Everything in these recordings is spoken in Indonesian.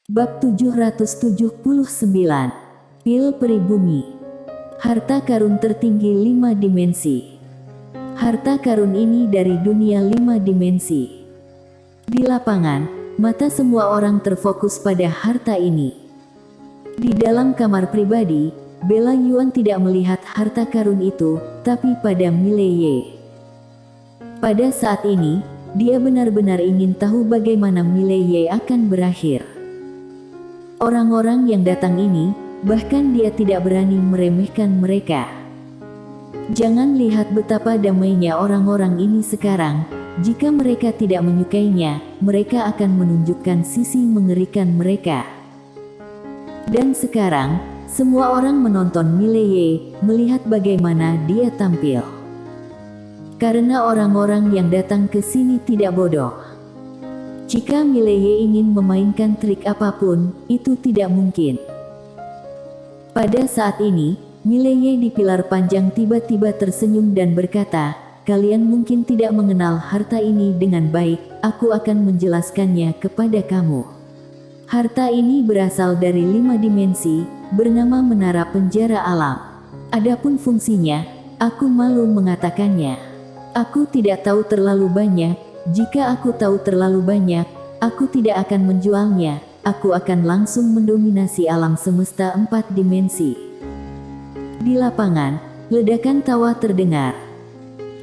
Bab 779. Pil Pribumi. Harta karun tertinggi 5 dimensi. Harta karun ini dari dunia 5 dimensi. Di lapangan, mata semua orang terfokus pada harta ini. Di dalam kamar pribadi, Bella Yuan tidak melihat harta karun itu, tapi pada Mileye. Pada saat ini, dia benar-benar ingin tahu bagaimana Mileye akan berakhir. Orang-orang yang datang ini, bahkan dia tidak berani meremehkan mereka. Jangan lihat betapa damainya orang-orang ini sekarang. Jika mereka tidak menyukainya, mereka akan menunjukkan sisi mengerikan mereka. Dan sekarang, semua orang menonton Mileye, melihat bagaimana dia tampil. Karena orang-orang yang datang ke sini tidak bodoh. Jika Mileye ingin memainkan trik apapun, itu tidak mungkin. Pada saat ini, Mileye di pilar panjang tiba-tiba tersenyum dan berkata, "Kalian mungkin tidak mengenal harta ini dengan baik, aku akan menjelaskannya kepada kamu. Harta ini berasal dari 5 dimensi, bernama Menara Penjara Alam. Adapun fungsinya, aku malu mengatakannya. Aku tidak tahu terlalu banyak. Jika aku tahu terlalu banyak, aku tidak akan menjualnya. Aku akan langsung mendominasi alam semesta 4 dimensi." Di lapangan, ledakan tawa terdengar.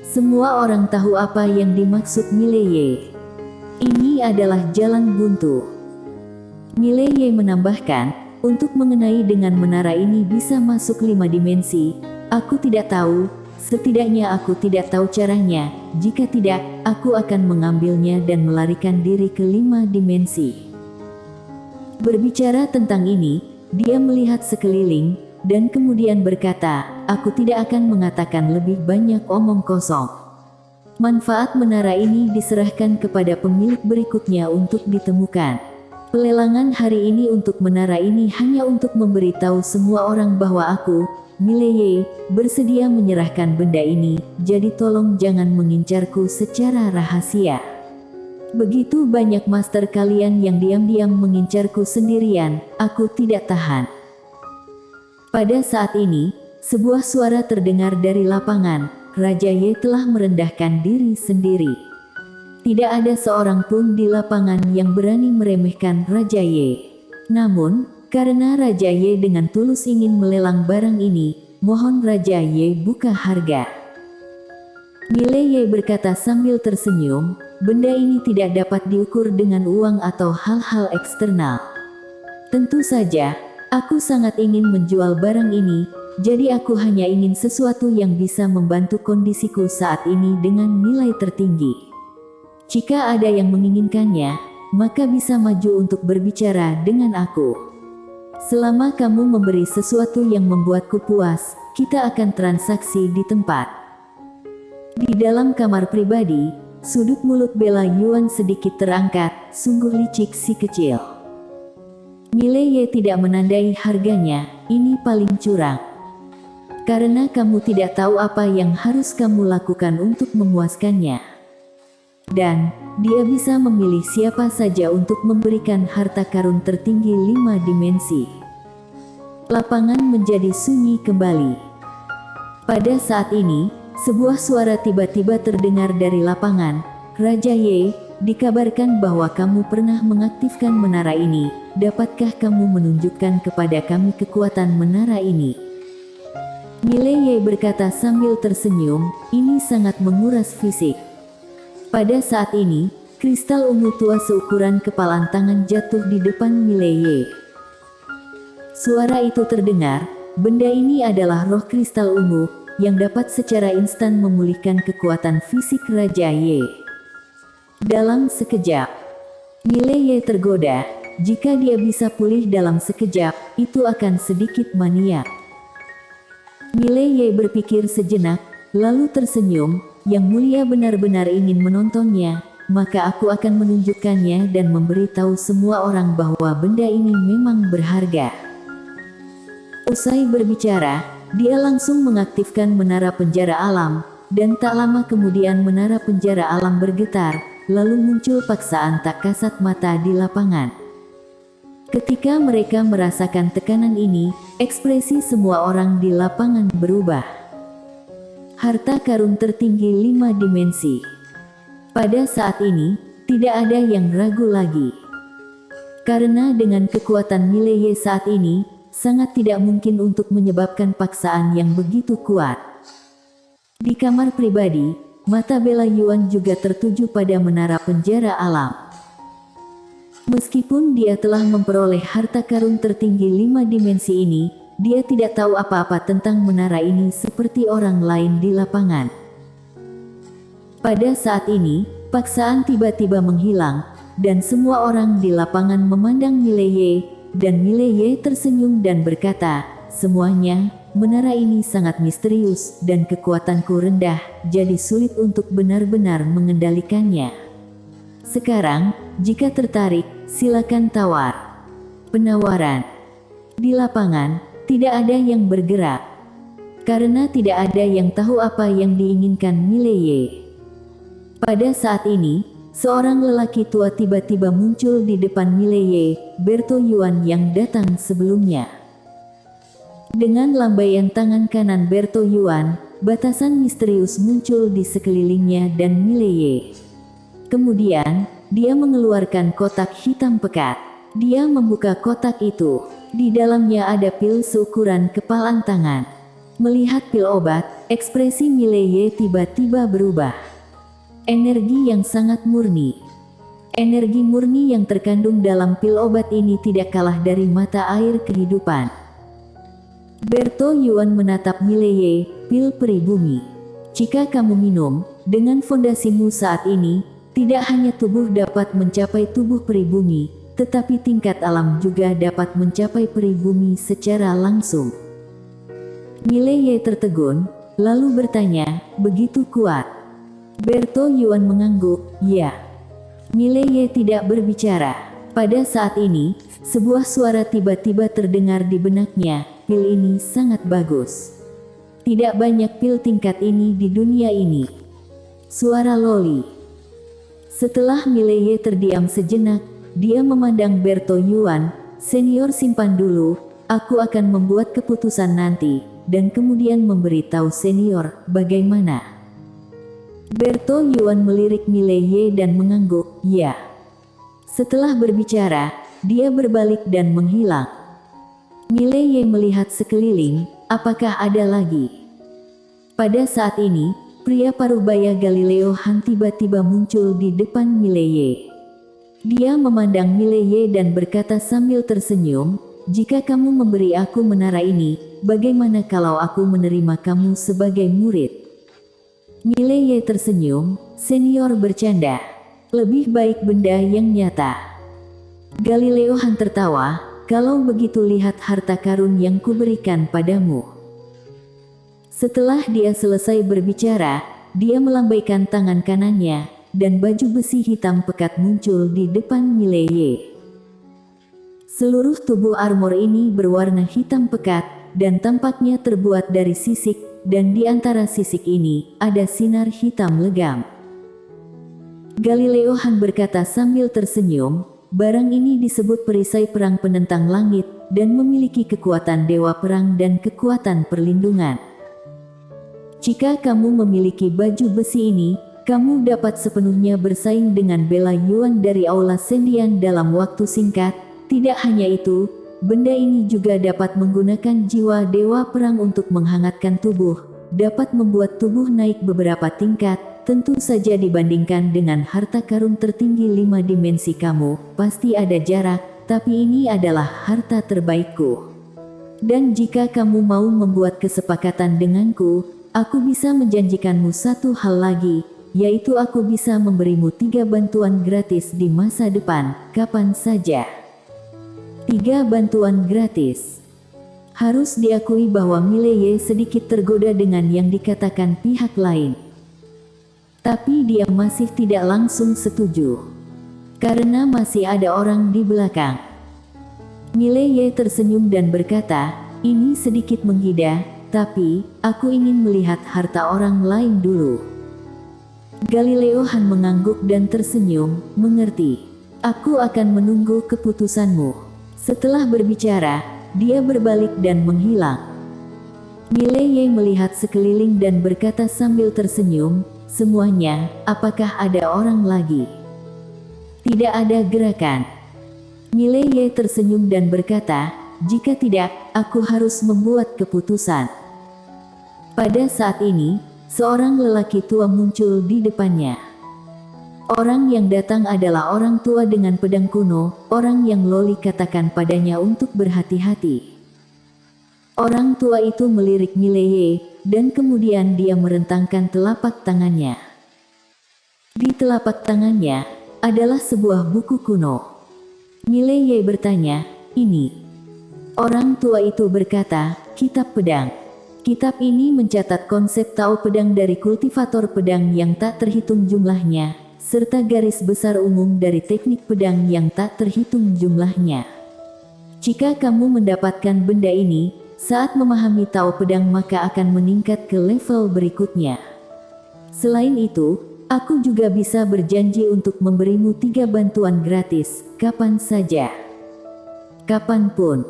Semua orang tahu apa yang dimaksud Mileye. Ini adalah jalan buntu. Mileye menambahkan, untuk mengenai dengan menara ini bisa masuk 5 dimensi. Aku tidak tahu, setidaknya aku tidak tahu caranya. Jika tidak, aku akan mengambilnya dan melarikan diri ke 5 dimensi. Berbicara tentang ini, dia melihat sekeliling, dan kemudian berkata, "Aku tidak akan mengatakan lebih banyak omong kosong. Manfaat menara ini diserahkan kepada pemilik berikutnya untuk ditemukan. Pelelangan hari ini untuk menara ini hanya untuk memberitahu semua orang bahwa aku, Mileye, bersedia menyerahkan benda ini, jadi tolong jangan mengincarku secara rahasia. Begitu banyak master kalian yang diam-diam mengincarku sendirian, aku tidak tahan." Pada saat ini, sebuah suara terdengar dari lapangan, Raja Ye telah merendahkan diri sendiri. Tidak ada seorang pun di lapangan yang berani meremehkan Raja Ye. Namun, karena Raja Ye dengan tulus ingin melelang barang ini, mohon Raja Ye buka harga. Mileye berkata sambil tersenyum, "Benda ini tidak dapat diukur dengan uang atau hal-hal eksternal. Tentu saja, aku sangat ingin menjual barang ini, jadi aku hanya ingin sesuatu yang bisa membantu kondisiku saat ini dengan nilai tertinggi. Jika ada yang menginginkannya, maka bisa maju untuk berbicara dengan aku. Selama kamu memberi sesuatu yang membuatku puas, kita akan transaksi di tempat." Di dalam kamar pribadi, sudut mulut Bella Yuan sedikit terangkat, sungguh licik si kecil. Mileye tidak menandai harganya, ini paling curang. Karena kamu tidak tahu apa yang harus kamu lakukan untuk memuaskannya. Dan, dia bisa memilih siapa saja untuk memberikan harta karun tertinggi 5 dimensi. Lapangan menjadi sunyi kembali. Pada saat ini, sebuah suara tiba-tiba terdengar dari lapangan, "Raja Ye, dikabarkan bahwa kamu pernah mengaktifkan menara ini. Dapatkah kamu menunjukkan kepada kami kekuatan menara ini?" Mileye berkata sambil tersenyum, "Ini sangat menguras fisik." Pada saat ini, kristal ungu tua seukuran kepalan tangan jatuh di depan Mileye. Suara itu terdengar, "Benda ini adalah roh kristal ungu, yang dapat secara instan memulihkan kekuatan fisik Raja Ye." Dalam sekejap, Mileye tergoda. Jika dia bisa pulih dalam sekejap, itu akan sedikit maniak. Mileye berpikir sejenak, lalu tersenyum, "Yang mulia benar-benar ingin menontonnya, maka aku akan menunjukkannya dan memberitahu semua orang bahwa benda ini memang berharga." Usai berbicara, dia langsung mengaktifkan menara penjara alam, dan tak lama kemudian menara penjara alam bergetar, lalu muncul paksaan tak kasat mata di lapangan. Ketika mereka merasakan tekanan ini, ekspresi semua orang di lapangan berubah. Harta karun tertinggi 5 dimensi. Pada saat ini, tidak ada yang ragu lagi. Karena dengan kekuatan Mileye saat ini, sangat tidak mungkin untuk menyebabkan paksaan yang begitu kuat. Di kamar pribadi, mata Bella Yuan juga tertuju pada menara penjara alam. Meskipun dia telah memperoleh harta karun tertinggi 5 dimensi ini, dia tidak tahu apa-apa tentang menara ini seperti orang lain di lapangan. Pada saat ini, paksaan tiba-tiba menghilang, dan semua orang di lapangan memandang Mileye, dan Mileye tersenyum dan berkata, "Semuanya, menara ini sangat misterius dan kekuatanku rendah, jadi sulit untuk benar-benar mengendalikannya. Sekarang, jika tertarik, silakan tawar." Penawaran. Di lapangan, tidak ada yang bergerak. Karena tidak ada yang tahu apa yang diinginkan Mileye. Pada saat ini, seorang lelaki tua tiba-tiba muncul di depan Mileye, Berto Yuan yang datang sebelumnya. Dengan lambaian tangan kanan Berto Yuan, batasan misterius muncul di sekelilingnya dan Mileye. Kemudian, dia mengeluarkan kotak hitam pekat. Dia membuka kotak itu. Di dalamnya ada pil seukuran kepalan tangan. Melihat pil obat, ekspresi Mileye tiba-tiba berubah. Energi yang sangat murni. Energi murni yang terkandung dalam pil obat ini tidak kalah dari mata air kehidupan. Berto Yuan menatap Mileye, pil peri bumi. Jika kamu minum, dengan fondasimu saat ini, tidak hanya tubuh dapat mencapai tubuh peri bumi, tetapi tingkat alam juga dapat mencapai peri bumi secara langsung. Mileye tertegun, lalu bertanya, "Begitu kuat?" Berto Yuan mengangguk, "Ya." Mileye tidak berbicara. Pada saat ini, sebuah suara tiba-tiba terdengar di benaknya, "Pil ini sangat bagus. Tidak banyak pil tingkat ini di dunia ini." Suara Loli. Setelah Mileye terdiam sejenak, dia memandang Berto Yuan, "Senior simpan dulu, aku akan membuat keputusan nanti, dan kemudian memberitahu senior, bagaimana?" Berto Yuan melirik Mileye dan mengangguk, "Ya." Setelah berbicara, dia berbalik dan menghilang. Mileye melihat sekeliling, apakah ada lagi? Pada saat ini, pria parubaya Galileo Han tiba-tiba muncul di depan Mileye. Dia memandang Mileye dan berkata sambil tersenyum, "Jika kamu memberi aku menara ini, bagaimana kalau aku menerima kamu sebagai murid?" Mileye tersenyum, "Senior bercanda. Lebih baik benda yang nyata." Galileo Han tertawa, "Kalau begitu lihat harta karun yang kuberikan padamu." Setelah dia selesai berbicara, dia melambaikan tangan kanannya, dan baju besi hitam pekat muncul di depan Mileye. Seluruh tubuh armor ini berwarna hitam pekat, dan tampaknya terbuat dari sisik, dan di antara sisik ini, ada sinar hitam legam. Galileo Han berkata sambil tersenyum, "Barang ini disebut perisai perang penentang langit, dan memiliki kekuatan dewa perang dan kekuatan perlindungan. Jika kamu memiliki baju besi ini, kamu dapat sepenuhnya bersaing dengan Bella Yuan dari Aula Sendian dalam waktu singkat. Tidak hanya itu, benda ini juga dapat menggunakan jiwa dewa perang untuk menghangatkan tubuh, dapat membuat tubuh naik beberapa tingkat, tentu saja dibandingkan dengan harta karun tertinggi 5 dimensi kamu, pasti ada jarak, tapi ini adalah harta terbaikku. Dan jika kamu mau membuat kesepakatan denganku, aku bisa menjanjikanmu satu hal lagi, yaitu aku bisa memberimu 3 bantuan gratis di masa depan, kapan saja." 3 bantuan gratis. Harus diakui bahwa Mileye sedikit tergoda dengan yang dikatakan pihak lain. Tapi dia masih tidak langsung setuju. Karena masih ada orang di belakang. Mileye tersenyum dan berkata, "Ini sedikit menggida, tapi aku ingin melihat harta orang lain dulu." Galileo Han mengangguk dan tersenyum, "Mengerti. Aku akan menunggu keputusanmu." Setelah berbicara, dia berbalik dan menghilang. Mileye melihat sekeliling dan berkata sambil tersenyum, "Semuanya, apakah ada orang lagi?" Tidak ada gerakan. Mileye tersenyum dan berkata, "Jika tidak, aku harus membuat keputusan." Pada saat ini, seorang lelaki tua muncul di depannya. Orang yang datang adalah orang tua dengan pedang kuno, orang yang Loli katakan padanya untuk berhati-hati. Orang tua itu melirik Mileye, dan kemudian dia merentangkan telapak tangannya. Di telapak tangannya, adalah sebuah buku kuno. Mileye bertanya, "Ini?" Orang tua itu berkata, "Kitab pedang." Kitab ini mencatat konsep Tao pedang dari kultivator pedang yang tak terhitung jumlahnya, serta garis besar umum dari teknik pedang yang tak terhitung jumlahnya. Jika kamu mendapatkan benda ini, saat memahami Tao pedang maka akan meningkat ke level berikutnya. Selain itu, aku juga bisa berjanji untuk memberimu 3 bantuan gratis, kapan saja. Kapanpun.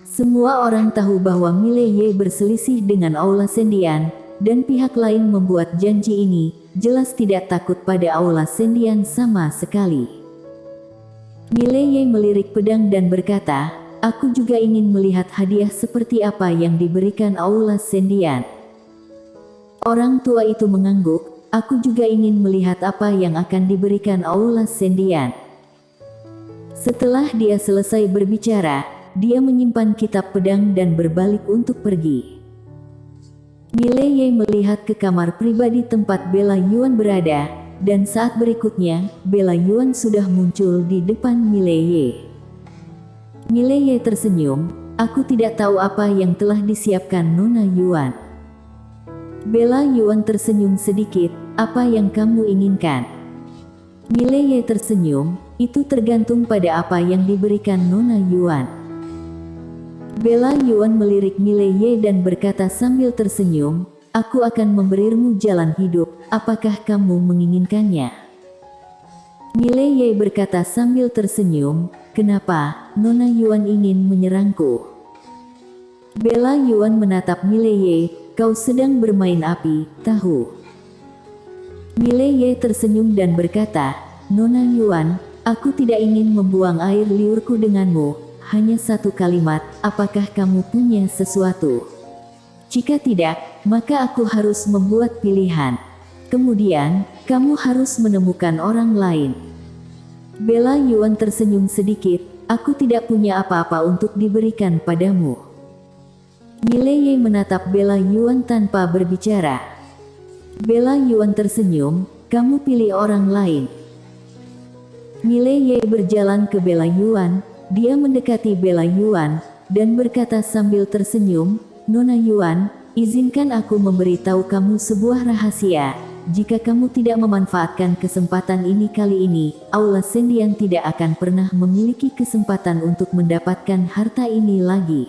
Semua orang tahu bahwa Mileye berselisih dengan Aula Sendian, dan pihak lain membuat janji ini, jelas tidak takut pada Aula Sendian sama sekali. Mileye melirik pedang dan berkata, "Aku juga ingin melihat hadiah seperti apa yang diberikan Aula Sendian." Orang tua itu mengangguk, "Aku juga ingin melihat apa yang akan diberikan Aula Sendian." Setelah dia selesai berbicara, dia menyimpan kitab pedang dan berbalik untuk pergi. Mileye melihat ke kamar pribadi tempat Bella Yuan berada, dan saat berikutnya, Bella Yuan sudah muncul di depan Mileye. Mileye tersenyum, "Aku tidak tahu apa yang telah disiapkan Nona Yuan." Bella Yuan tersenyum sedikit, "Apa yang kamu inginkan?" Mileye tersenyum, "Itu tergantung pada apa yang diberikan Nona Yuan." Bella Yuan melirik Mileye dan berkata sambil tersenyum, "Aku akan memberimu jalan hidup, apakah kamu menginginkannya?" Mileye berkata sambil tersenyum, "Kenapa, Nona Yuan ingin menyerangku?" Bella Yuan menatap Mileye, "Kau sedang bermain api, tahu?" Mileye tersenyum dan berkata, "Nona Yuan, aku tidak ingin membuang air liurku denganmu. Hanya satu kalimat, apakah kamu punya sesuatu? Jika tidak, maka aku harus membuat pilihan. Kemudian, kamu harus menemukan orang lain." Bella Yuan tersenyum sedikit, "Aku tidak punya apa-apa untuk diberikan padamu." Mileye menatap Bella Yuan tanpa berbicara. Bella Yuan tersenyum, "Kamu pilih orang lain." Mileye berjalan ke Bella Yuan. Dia mendekati Bella Yuan, dan berkata sambil tersenyum, "Nona Yuan, izinkan aku memberitahu kamu sebuah rahasia. Jika kamu tidak memanfaatkan kesempatan ini kali ini, Aula Sendian tidak akan pernah memiliki kesempatan untuk mendapatkan harta ini lagi.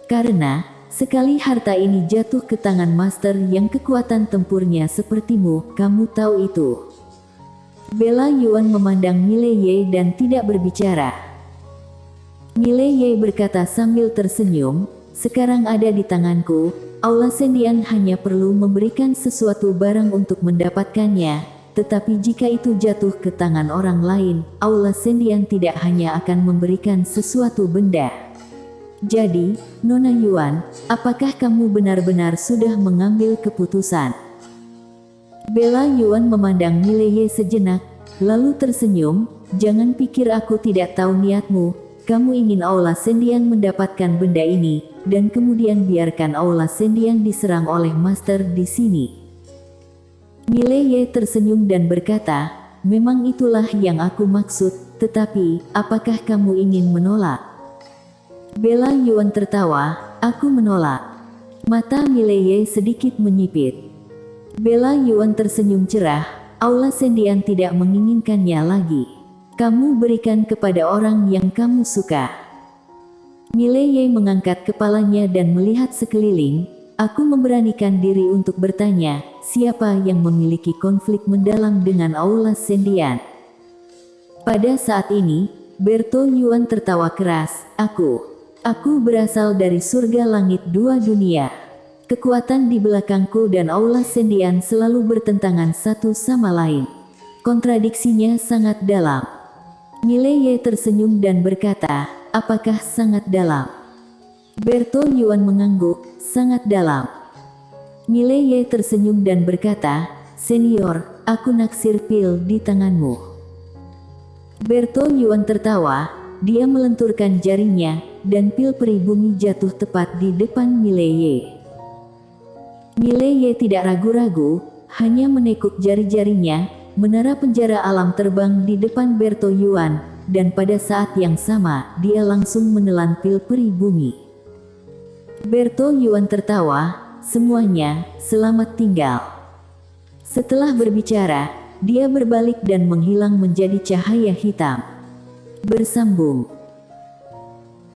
Karena, sekali harta ini jatuh ke tangan master yang kekuatan tempurnya sepertimu, kamu tahu itu." Bella Yuan memandang Mileye dan tidak berbicara. Mileye berkata sambil tersenyum, "Sekarang ada di tanganku, Aula Sendian hanya perlu memberikan sesuatu barang untuk mendapatkannya, tetapi jika itu jatuh ke tangan orang lain, Aula Sendian tidak hanya akan memberikan sesuatu benda. Jadi, Nona Yuan, apakah kamu benar-benar sudah mengambil keputusan?" Bella Yuan memandang Mileye sejenak, lalu tersenyum, "Jangan pikir aku tidak tahu niatmu. Kamu ingin Aula Sendian mendapatkan benda ini, dan kemudian biarkan Aula Sendian diserang oleh master di sini." Mileye tersenyum dan berkata, "Memang itulah yang aku maksud, tetapi, apakah kamu ingin menolak?" Bella Yuan tertawa, "Aku menolak." Mata Mileye sedikit menyipit. Bella Yuan tersenyum cerah, "Aula Sendian tidak menginginkannya lagi. Kamu berikan kepada orang yang kamu suka." Mileye mengangkat kepalanya dan melihat sekeliling. "Aku memberanikan diri untuk bertanya, siapa yang memiliki konflik mendalam dengan Aula Sendian?" Pada saat ini, Berto Yuan tertawa keras. Aku berasal dari surga langit dua dunia. Kekuatan di belakangku dan aula sendian selalu bertentangan satu sama lain. Kontradiksinya sangat dalam. Mileye tersenyum dan berkata, apakah sangat dalam? Berto Yuan mengangguk, sangat dalam. Mileye tersenyum dan berkata, senior, aku naksir pil di tanganmu. Berto Yuan tertawa, dia melenturkan jarinya, dan pil peri bumi jatuh tepat di depan Mileye. Mileye tidak ragu-ragu, hanya menekuk jari-jarinya, menara penjara alam terbang di depan Berto Yuan, dan pada saat yang sama, dia langsung menelan pil peri bumi. Berto Yuan tertawa, semuanya, selamat tinggal. Setelah berbicara, dia berbalik dan menghilang menjadi cahaya hitam. Bersambung.